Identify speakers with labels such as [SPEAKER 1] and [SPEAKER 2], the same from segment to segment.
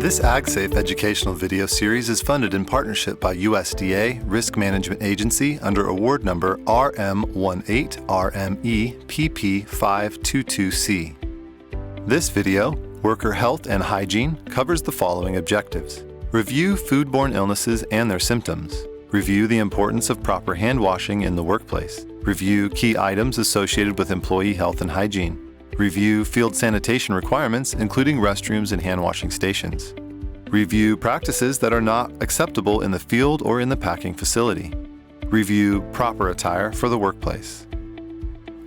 [SPEAKER 1] This AgSafe educational video series is funded in partnership by USDA Risk Management Agency under award number RM18RME-PP522C. This video, Worker Health and Hygiene, covers the following objectives. Review foodborne illnesses and their symptoms. Review the importance of proper hand washing in the workplace. Review key items associated with employee health and hygiene. Review field sanitation requirements, including restrooms and hand washing stations. Review practices that are not acceptable in the field or in the packing facility. Review proper attire for the workplace.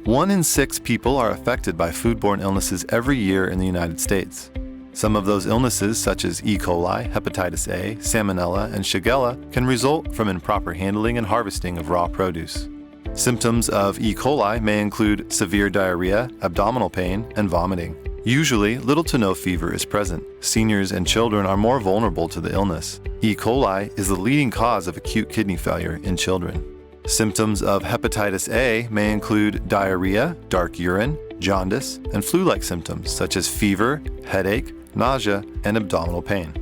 [SPEAKER 1] 1 in 6 people are affected by foodborne illnesses every year in the United States. Some of those illnesses, such as E. coli, hepatitis A, salmonella, and shigella, can result from improper handling and harvesting of raw produce. Symptoms of E. coli may include severe diarrhea, abdominal pain, and vomiting. Usually, little to no fever is present. Seniors and children are more vulnerable to the illness. E. coli is the leading cause of acute kidney failure in children. Symptoms of hepatitis A may include diarrhea, dark urine, jaundice, and flu-like symptoms such as fever, headache, nausea, and abdominal pain.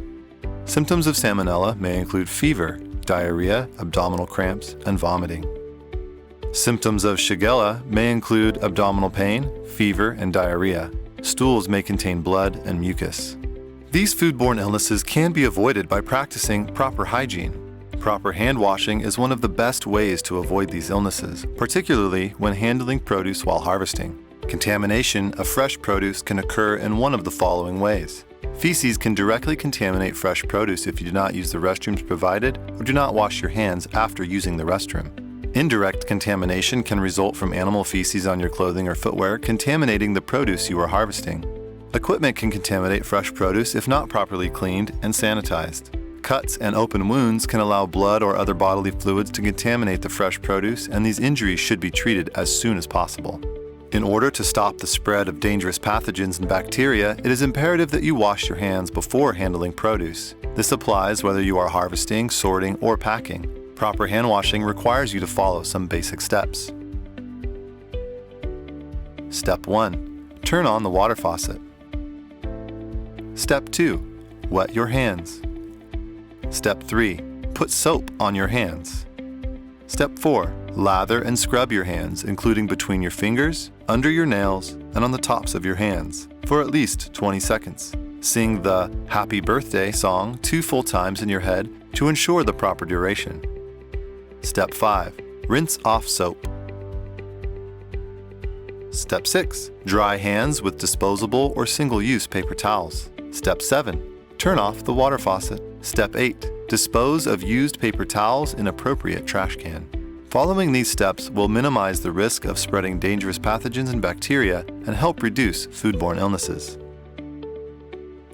[SPEAKER 1] Symptoms of salmonella may include fever, diarrhea, abdominal cramps, and vomiting. Symptoms of shigella may include abdominal pain, fever, and diarrhea. Stools may contain blood and mucus. These foodborne illnesses can be avoided by practicing proper hygiene. Proper hand washing is one of the best ways to avoid these illnesses, particularly when handling produce while harvesting. Contamination of fresh produce can occur in one of the following ways. Feces can directly contaminate fresh produce if you do not use the restrooms provided or do not wash your hands after using the restroom. Indirect contamination can result from animal feces on your clothing or footwear contaminating the produce you are harvesting. Equipment can contaminate fresh produce if not properly cleaned and sanitized. Cuts and open wounds can allow blood or other bodily fluids to contaminate the fresh produce, and these injuries should be treated as soon as possible. In order to stop the spread of dangerous pathogens and bacteria, it is imperative that you wash your hands before handling produce. This applies whether you are harvesting, sorting, or packing. Proper hand washing requires you to follow some basic steps. Step 1. Turn on the water faucet. Step 2. Wet your hands. Step 3. Put soap on your hands. Step 4. Lather and scrub your hands, including between your fingers, under your nails, and on the tops of your hands, for at least 20 seconds. Sing the Happy Birthday song 2 full times in your head to ensure the proper duration. Step 5. Rinse off soap. Step 6. Dry hands with disposable or single-use paper towels. Step 7. Turn off the water faucet. Step 8. Dispose of used paper towels in appropriate trash can. Following these steps will minimize the risk of spreading dangerous pathogens and bacteria and help reduce foodborne illnesses.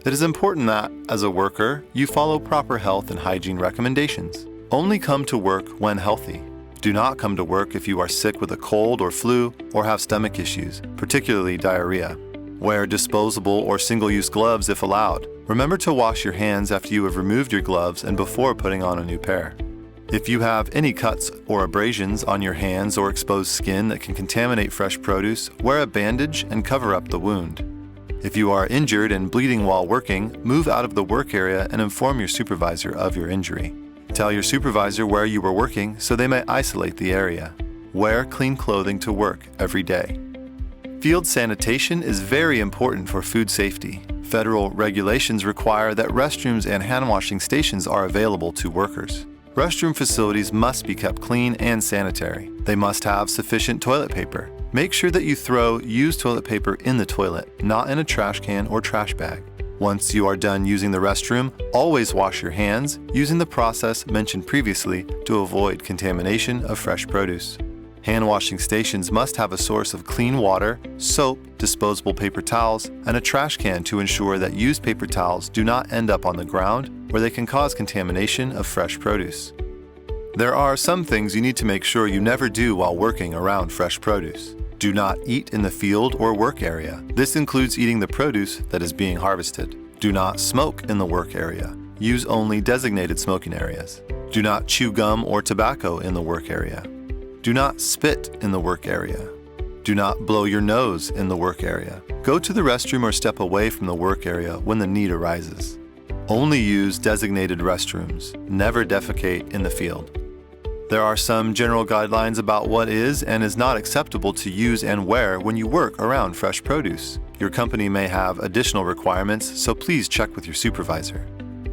[SPEAKER 1] It is important that, as a worker, you follow proper health and hygiene recommendations. Only come to work when healthy. Do not come to work if you are sick with a cold or flu or have stomach issues, particularly diarrhea. Wear disposable or single-use gloves if allowed. Remember to wash your hands after you have removed your gloves and before putting on a new pair. If you have any cuts or abrasions on your hands or exposed skin that can contaminate fresh produce, wear a bandage and cover up the wound. If you are injured and bleeding while working, move out of the work area and inform your supervisor of your injury. Tell your supervisor where you were working so they may isolate the area. Wear clean clothing to work every day. Field sanitation is very important for food safety. Federal regulations require that restrooms and hand washing stations are available to workers. Restroom facilities must be kept clean and sanitary. They must have sufficient toilet paper. Make sure that you throw used toilet paper in the toilet, not in a trash can or trash bag. Once you are done using the restroom, always wash your hands using the process mentioned previously to avoid contamination of fresh produce. Hand washing stations must have a source of clean water, soap, disposable paper towels, and a trash can to ensure that used paper towels do not end up on the ground where they can cause contamination of fresh produce. There are some things you need to make sure you never do while working around fresh produce. Do not eat in the field or work area. This includes eating the produce that is being harvested. Do not smoke in the work area. Use only designated smoking areas. Do not chew gum or tobacco in the work area. Do not spit in the work area. Do not blow your nose in the work area. Go to the restroom or step away from the work area when the need arises. Only use designated restrooms. Never defecate in the field. There are some general guidelines about what is and is not acceptable to use and wear when you work around fresh produce. Your company may have additional requirements, so please check with your supervisor.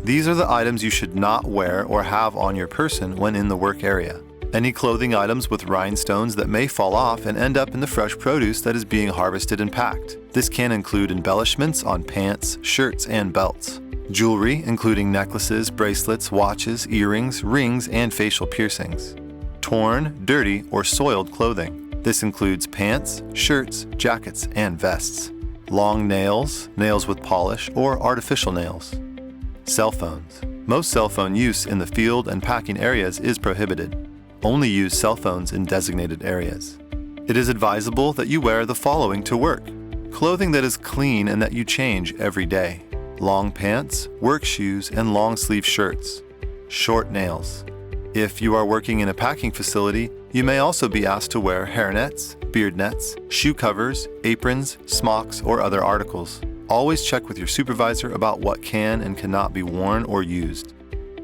[SPEAKER 1] These are the items you should not wear or have on your person when in the work area. Any clothing items with rhinestones that may fall off and end up in the fresh produce that is being harvested and packed. This can include embellishments on pants, shirts, and belts. Jewelry, including necklaces, bracelets, watches, earrings, rings, and facial piercings. Torn, dirty, or soiled clothing. This includes pants, shirts, jackets, and vests. Long nails, nails with polish, or artificial nails. Cell phones. Most cell phone use in the field and packing areas is prohibited. Only use cell phones in designated areas. It is advisable that you wear the following to work. Clothing that is clean and that you change every day. Long pants, work shoes, and long sleeve shirts. Short nails. If you are working in a packing facility, you may also be asked to wear hairnets, beard nets, shoe covers, aprons, smocks, or other articles. Always check with your supervisor about what can and cannot be worn or used.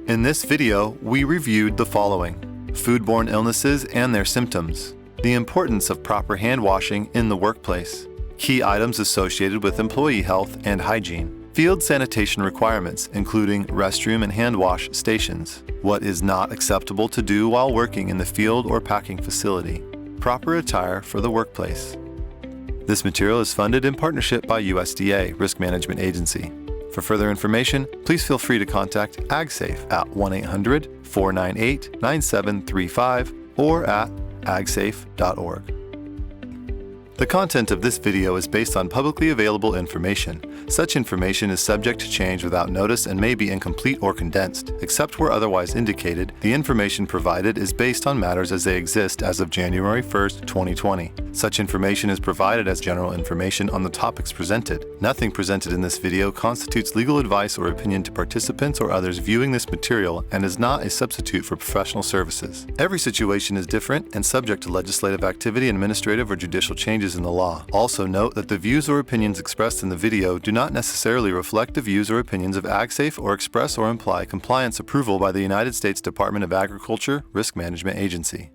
[SPEAKER 1] In this video, we reviewed the following: foodborne illnesses and their symptoms, the importance of proper hand washing in the workplace, key items associated with employee health and hygiene, field sanitation requirements, including restroom and hand wash stations, what is not acceptable to do while working in the field or packing facility, proper attire for the workplace. This material is funded in partnership by USDA, Risk Management Agency. For further information, please feel free to contact AgSafe at 1-800-498-9735 or at agsafe.org. The content of this video is based on publicly available information. Such information is subject to change without notice and may be incomplete or condensed. Except where otherwise indicated, the information provided is based on matters as they exist as of January 1st, 2020. Such information is provided as general information on the topics presented. Nothing presented in this video constitutes legal advice or opinion to participants or others viewing this material and is not a substitute for professional services. Every situation is different and subject to legislative activity, administrative, or judicial changes in the law. Also note that the views or opinions expressed in the video do not necessarily reflect the views or opinions of AgSafe or express or imply compliance approval by the United States Department of Agriculture Risk Management Agency.